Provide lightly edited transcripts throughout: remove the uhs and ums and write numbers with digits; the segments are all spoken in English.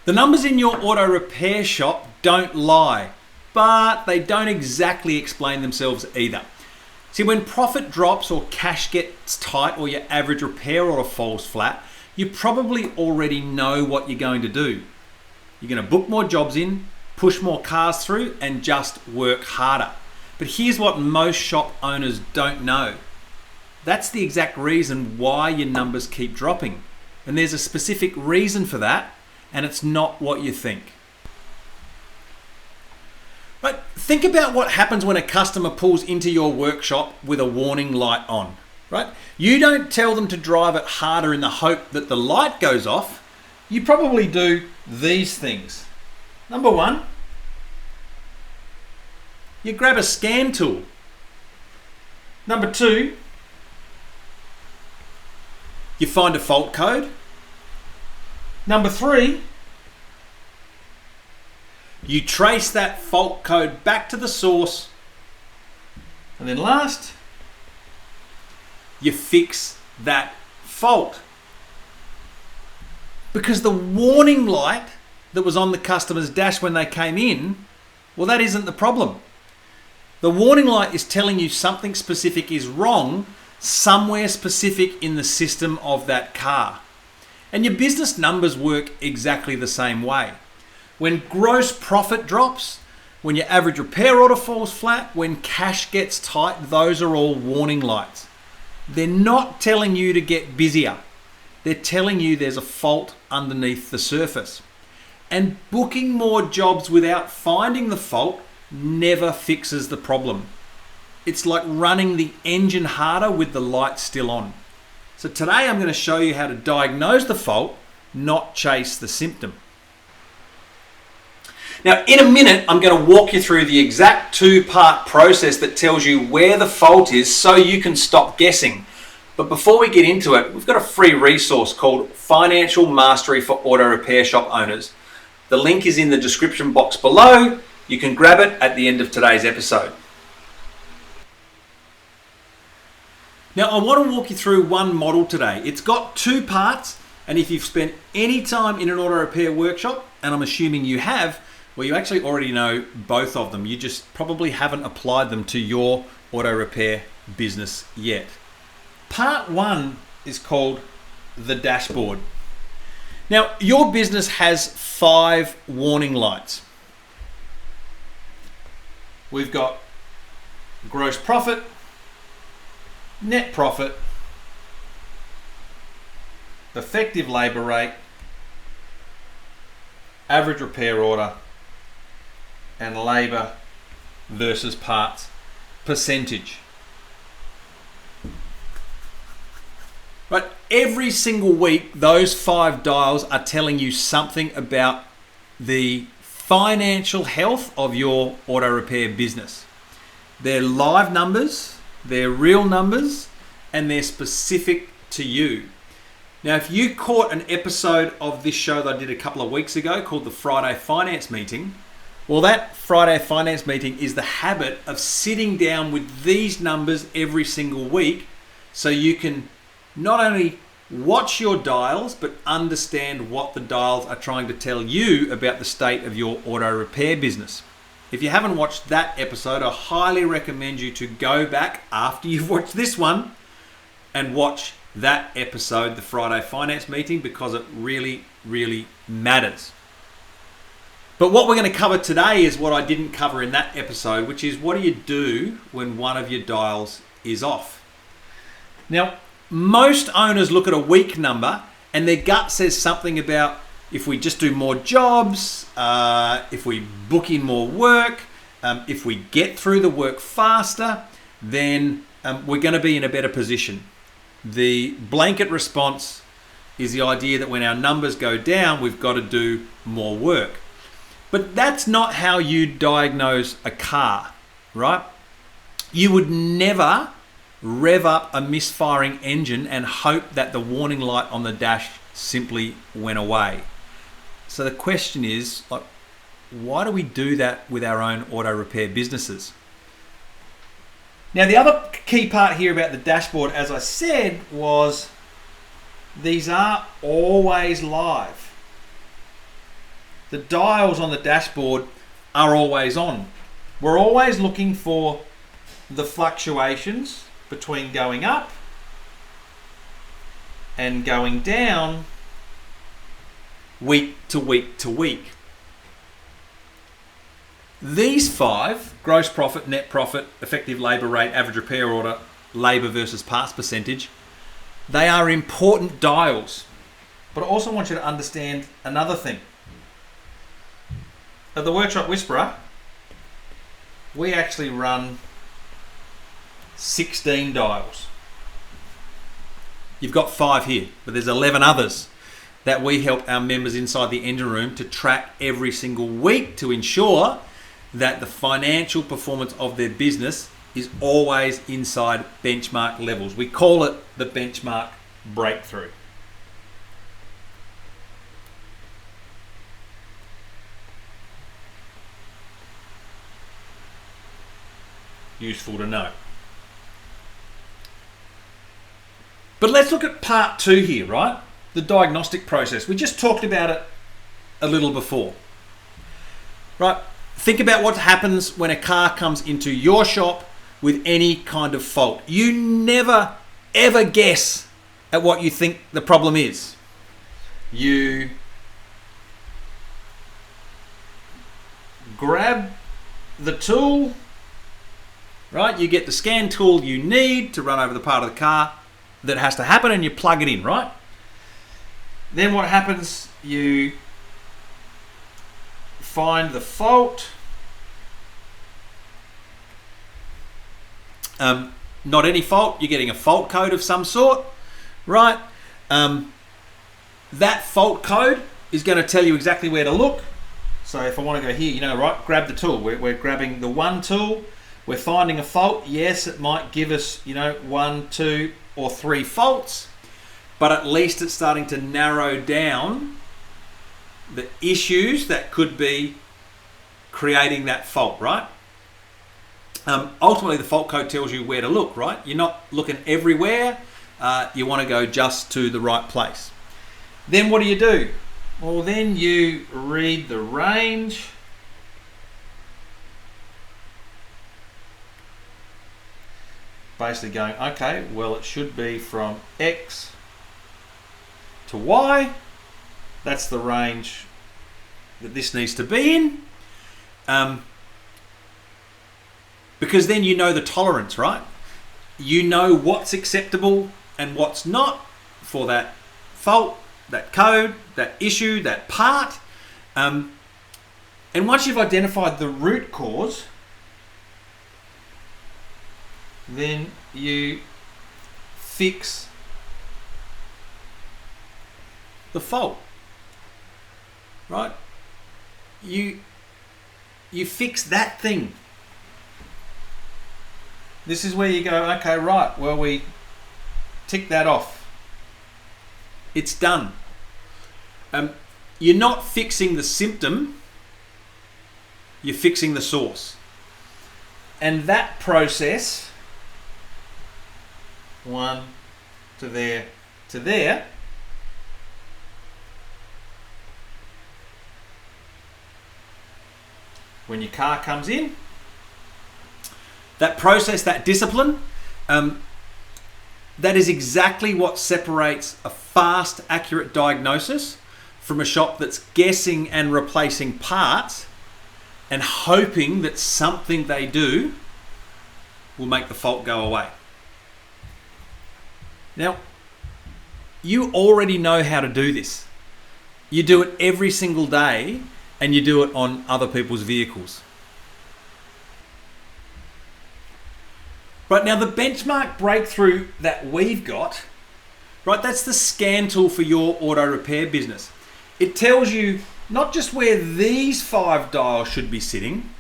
The numbers in your auto repair shop don't lie, but they don't exactly explain themselves either. See, when profit drops or cash gets tight or your average repair order falls flat, you probably already know what you're going to do. You're going to book more jobs in, push more cars through, and just work harder. But here's what most shop owners don't know. That's the exact reason why your numbers keep dropping. And there's a specific reason for that, and it's not what you think. But think about what happens when a customer pulls into your workshop with a warning light on, right? You don't tell them to drive it harder in the hope that the light goes off. You probably do these things. Number one, you grab a scan tool. Number two, you find a fault code. Number three, you trace that fault code back to the source. And then last, you fix that fault. Because the warning light that was on the customer's dash when they came in, well, that isn't the problem. The warning light is telling you something specific is wrong somewhere specific in the system of that car. And your business numbers work exactly the same way. When gross profit drops, when your average repair order falls flat, when cash gets tight, those are all warning lights. They're not telling you to get busier. They're telling you there's a fault underneath the surface. And booking more jobs without finding the fault never fixes the problem. It's like running the engine harder with the light still on. So today I'm going to show you how to diagnose the fault, not chase the symptom. Now, in a minute, I'm going to walk you through the exact two-part process that tells you where the fault is so you can stop guessing. But before we get into it, we've got a free resource called Financial Mastery for Auto Repair Shop Owners. The link is in the description box below. You can grab it at the end of today's episode. Now, I want to walk you through one model today. It's got two parts, and if you've spent any time in an auto repair workshop, and I'm assuming you have, well, you actually already know both of them. You just probably haven't applied them to your auto repair business yet. Part one is called the dashboard. Now, your business has 5 warning lights. We've got gross profit, net profit, effective labor rate, average repair order, and labor versus parts percentage. But every single week, those 5 dials are telling you something about the financial health of your auto repair business. They're live numbers, they're real numbers, and they're specific to you. Now, if you caught an episode of this show that I did a couple of weeks ago called the Friday Finance Meeting, well, that Friday Finance Meeting is the habit of sitting down with these numbers every single week so you can not only watch your dials, but understand what the dials are trying to tell you about the state of your auto repair business. If you haven't watched that episode, I highly recommend you to go back after you've watched this one and watch that episode, the Friday Finance Meeting, because it really, really matters. But what we're going to cover today is what I didn't cover in that episode, which is what do you do when one of your dials is off? Now, most owners look at a week number and their gut says something about if we just do more jobs, if we book in more work, if we get through the work faster, then we're going to be in a better position. The blanket response is the idea that when our numbers go down, we've got to do more work. But that's not how you diagnose a car, right? You would never rev up a misfiring engine and hope that the warning light on the dash simply went away. So the question is, like, why do we do that with our own auto repair businesses? Now, the other key part here about the dashboard, as I said, was these are always live. the dials on the dashboard are always on. We're always looking for the fluctuations between going up and going down week to week to week. These 5, gross profit, net profit, effective labour rate, average repair order, labour versus parts percentage, they are important dials. But I also want you to understand another thing. At the Workshop Whisperer, we actually run 16 dials. You've got 5 here, but there's 11 others that we help our members inside the engine room to track every single week to ensure that the financial performance of their business is always inside benchmark levels. We call it the benchmark breakthrough. Useful to know. But let's look at part 2 here, right? The diagnostic process. We just talked about it a little before. Right? Think about what happens when a car comes into your shop with any kind of fault. You never, ever guess at what you think the problem is. You grab the tool, right? You get the scan tool you need to run over the part of the car that has to happen and you plug it in, right? Then what happens? You find the fault. Not any fault, you're getting a fault code of some sort, right? That fault code is going to tell you exactly where to look. So if I want to go here, right, grab the tool. We're grabbing the one tool. We're finding a fault. Yes, it might give us, 1, 2, or 3 faults, but at least it's starting to narrow down the issues that could be creating that fault, right? Ultimately, the fault code tells you where to look, right? You're not looking everywhere. You want to go just to the right place. Then what do? Well, then you read the range. Basically going, okay, well, it should be from X to Y. That's the range that this needs to be in. Because then you know the tolerance, right? You know what's acceptable and what's not for that fault, that code, that issue, that part. And once you've identified the root cause, then you fix the fault, right? You fix that thing. This is where you go, okay, right, well, we tick that off. It's done. You're not fixing the symptom, you're fixing the source. And that process, 1 to there to there, when your car comes in, that process, that discipline, that is exactly what separates a fast, accurate diagnosis from a shop that's guessing and replacing parts and hoping that something they do will make the fault go away. Now, you already know how to do this. You do it every single day and you do it on other people's vehicles. Right, now the benchmark breakthrough that we've got, right, that's the scan tool for your auto repair business. It tells you not just where these 5 dials should be sitting,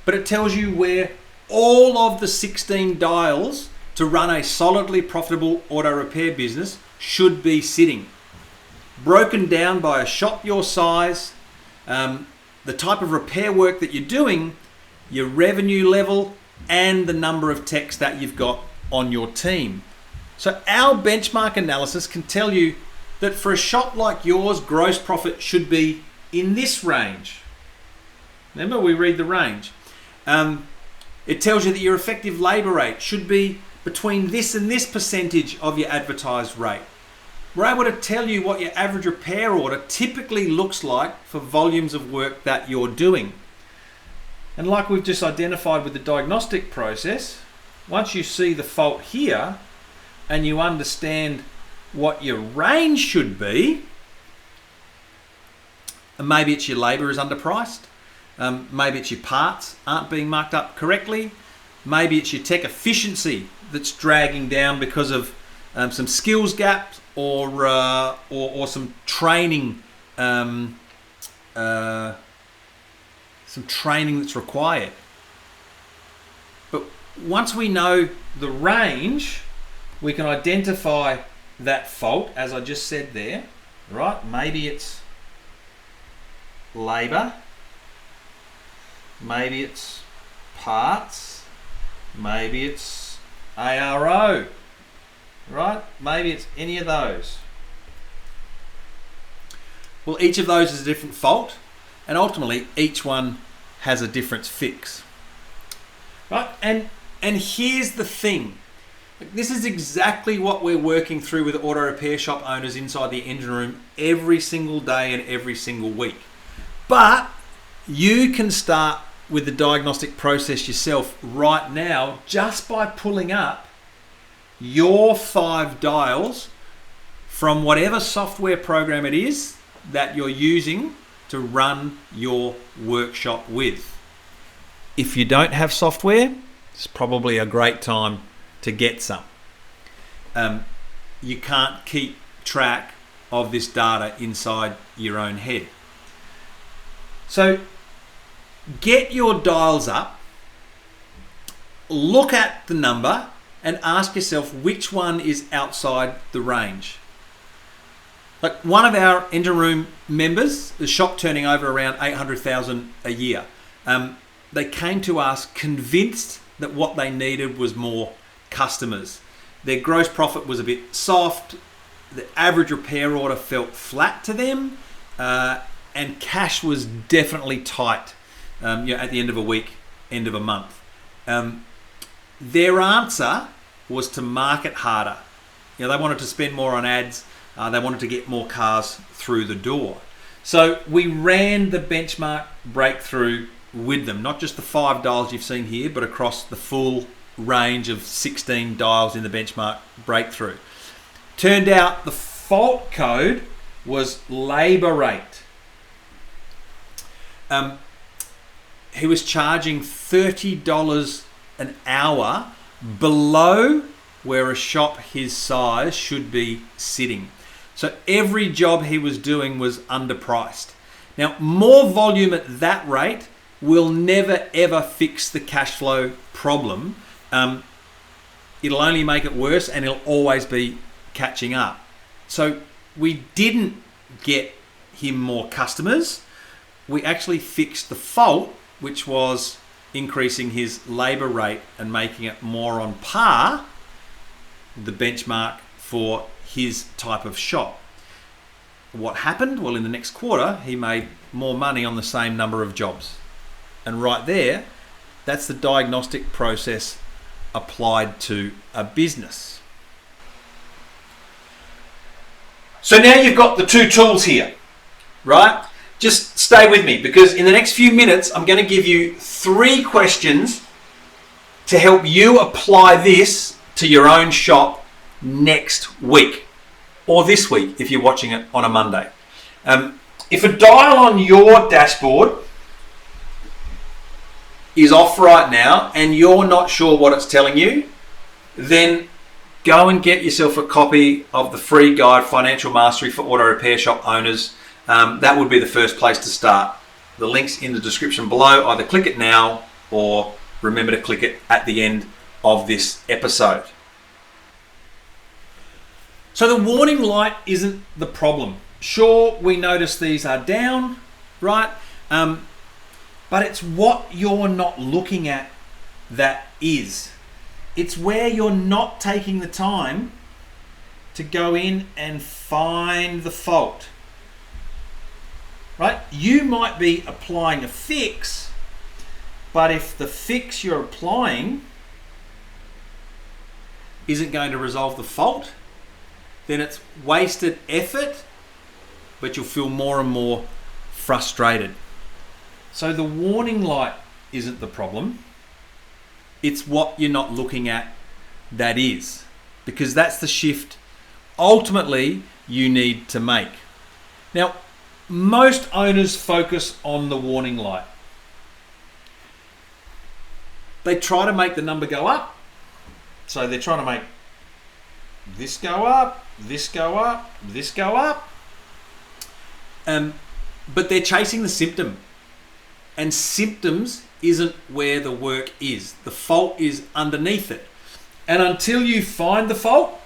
but it tells you where all of the 16 dials to run a solidly profitable auto repair business should be sitting. Broken down by a shop your size, the type of repair work that you're doing, your revenue level, and the number of techs that you've got on your team. So our benchmark analysis can tell you that for a shop like yours, gross profit should be in this range. Remember, we read the range. It tells you that your effective labour rate should be between this and this percentage of your advertised rate. We're able to tell you what your average repair order typically looks like for volumes of work that you're doing. And like we've just identified with the diagnostic process, once you see the fault here and you understand what your range should be, and maybe it's your labour is underpriced, maybe it's your parts aren't being marked up correctly, maybe it's your tech efficiency that's dragging down because of some skills gaps or some training that's required. But once we know the range, we can identify that fault, as I just said there, right? Maybe it's labour, maybe it's parts, maybe it's ARO, right? Maybe it's any of those. Well, each of those is a different fault, and ultimately each one has a different fix, right? And here's the thing. This is exactly what we're working through with auto repair shop owners inside the engine room every single day and every single week. But you can start with the diagnostic process yourself right now just by pulling up your 5 dials from whatever software program it is that you're using to run your workshop with. If you don't have software, it's probably a great time to get some. You can't keep track of this data inside your own head. So get your dials up, look at the number and ask yourself which one is outside the range. Like one of our engine room members, the shop turning over around 800,000 a year, they came to us convinced that what they needed was more customers. Their gross profit was a bit soft, the average repair order felt flat to them, and cash was definitely tight at the end of a week, end of a month. Their answer was to market harder. They wanted to spend more on ads, they wanted to get more cars through the door. So we ran the benchmark breakthrough with them, not just the 5 dials you've seen here, but across the full range of 16 dials in the benchmark breakthrough. Turned out the fault code was labour rate. He was charging $30 an hour below where a shop his size should be sitting. So every job he was doing was underpriced. Now, more volume at that rate will never ever fix the cash flow problem. It'll only make it worse and it'll always be catching up. So we didn't get him more customers. We actually fixed the fault, which was increasing his labour rate and making it more on par with the benchmark for his type of shop. What happened? Well, in the next quarter, he made more money on the same number of jobs. And right there, that's the diagnostic process applied to a business. So now you've got the 2 tools here, right? Just stay with me because in the next few minutes, I'm going to give you 3 questions to help you apply this to your own shop next week or this week if you're watching it on a Monday. If a dial on your dashboard is off right now and you're not sure what it's telling you, then go and get yourself a copy of the free guide, Financial Mastery for Auto Repair Shop Owners. That would be the first place to start. The link's in the description below. Either click it now or remember to click it at the end of this episode. So the warning light isn't the problem. Sure, we notice these are down, right? But it's what you're not looking at that is. It's where you're not taking the time to go in and find the fault. right? You might be applying a fix, but if the fix you're applying isn't going to resolve the fault, then it's wasted effort, but you'll feel more and more frustrated. So the warning light isn't the problem. It's what you're not looking at that is, because that's the shift ultimately you need to make. Now, most owners focus on the warning light. They try to make the number go up. So they're trying to make this go up, this go up, this go up. But they're chasing the symptom. And symptoms isn't where the work is. The fault is underneath it. And until you find the fault,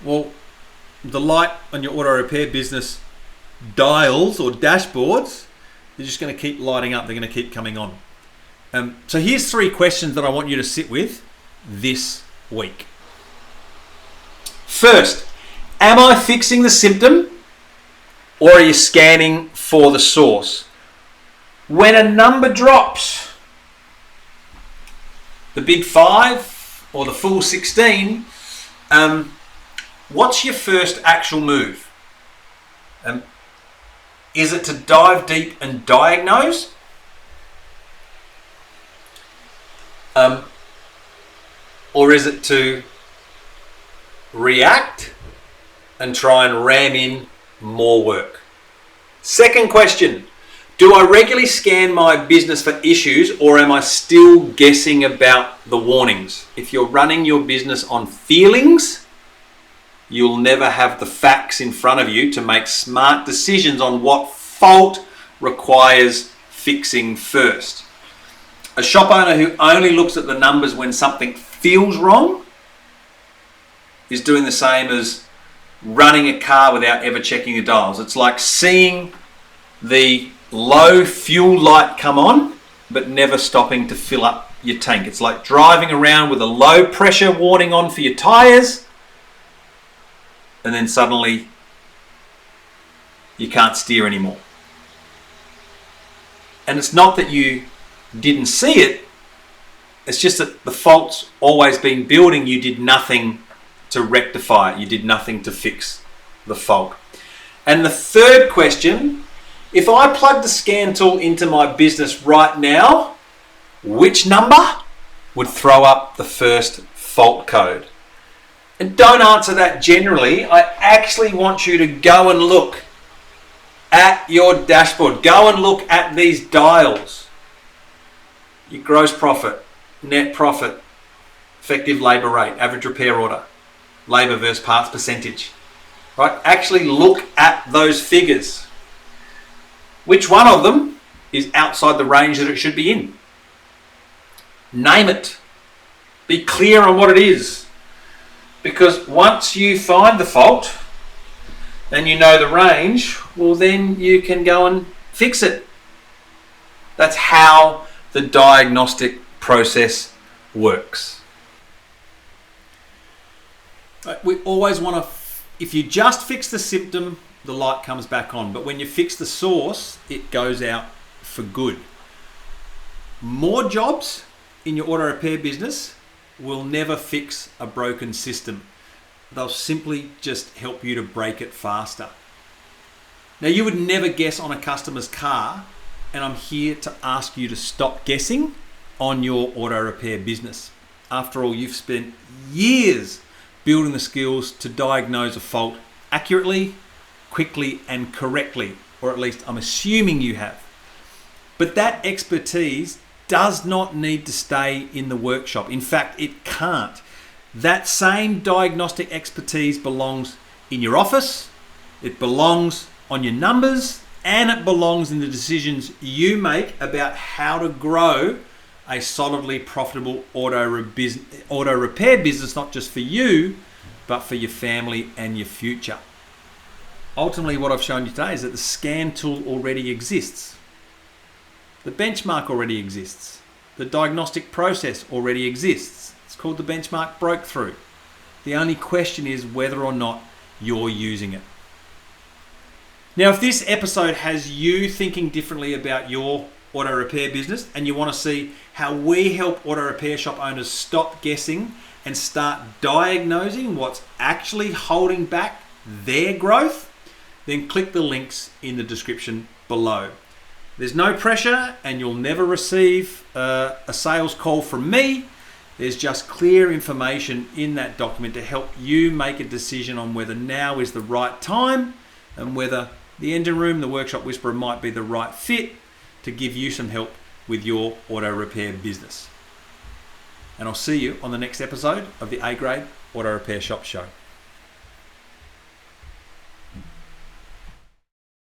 well, the light on your auto repair business dials or dashboards, they're just going to keep lighting up. They're going to keep coming on. So here's 3 questions that I want you to sit with this week. First, am I fixing the symptom, or are you scanning for the source? When a number drops, the big 5 or the full 16, what's your first actual move? Is it to dive deep and diagnose? Or is it to react and try and ram in more work? Second question, do I regularly scan my business for issues, or am I still guessing about the warnings? If you're running your business on feelings, you'll never have the facts in front of you to make smart decisions on what fault requires fixing first. A shop owner who only looks at the numbers when something feels wrong is doing the same as running a car without ever checking the dials. It's like seeing the low fuel light come on, but never stopping to fill up your tank. It's like driving around with a low pressure warning on for your tires, and then suddenly you can't steer anymore. And it's not that you didn't see it, it's just that the fault's always been building. You did nothing to rectify it. You did nothing to fix the fault. And the third question, if I plug the scan tool into my business right now, which number would throw up the first fault code? And don't answer that generally. I actually want you to go and look at your dashboard. Go and look at these dials. Your gross profit, net profit, effective labour rate, average repair order, labour versus parts percentage. Right? Actually look at those figures. Which one of them is outside the range that it should be in? Name it. Be clear on what it is. Because once you find the fault and you know the range, well, then you can go and fix it. That's how the diagnostic process works. We always want to, if you just fix the symptom, the light comes back on. But when you fix the source, it goes out for good. More jobs in your auto repair business will never fix a broken system. They'll simply just help you to break it faster. Now, you would never guess on a customer's car, and I'm here to ask you to stop guessing on your auto repair business. After all, you've spent years building the skills to diagnose a fault accurately, quickly, and correctly, or at least I'm assuming you have. But that expertise does not need to stay in the workshop. In fact, it can't. That same diagnostic expertise belongs in your office, it belongs on your numbers, and it belongs in the decisions you make about how to grow a solidly profitable auto repair business, not just for you, but for your family and your future. Ultimately, what I've shown you today is that the scan tool already exists. The benchmark already exists. The diagnostic process already exists. It's called the benchmark breakthrough. The only question is whether or not you're using it. Now, if this episode has you thinking differently about your auto repair business and you want to see how we help auto repair shop owners stop guessing and start diagnosing what's actually holding back their growth, then click the links in the description below. There's no pressure and you'll never receive a sales call from me. There's just clear information in that document to help you make a decision on whether now is the right time and whether the engine room, the workshop whisperer, might be the right fit to give you some help with your auto repair business. And I'll see you on the next episode of the A Grade Auto Repair Shop Show.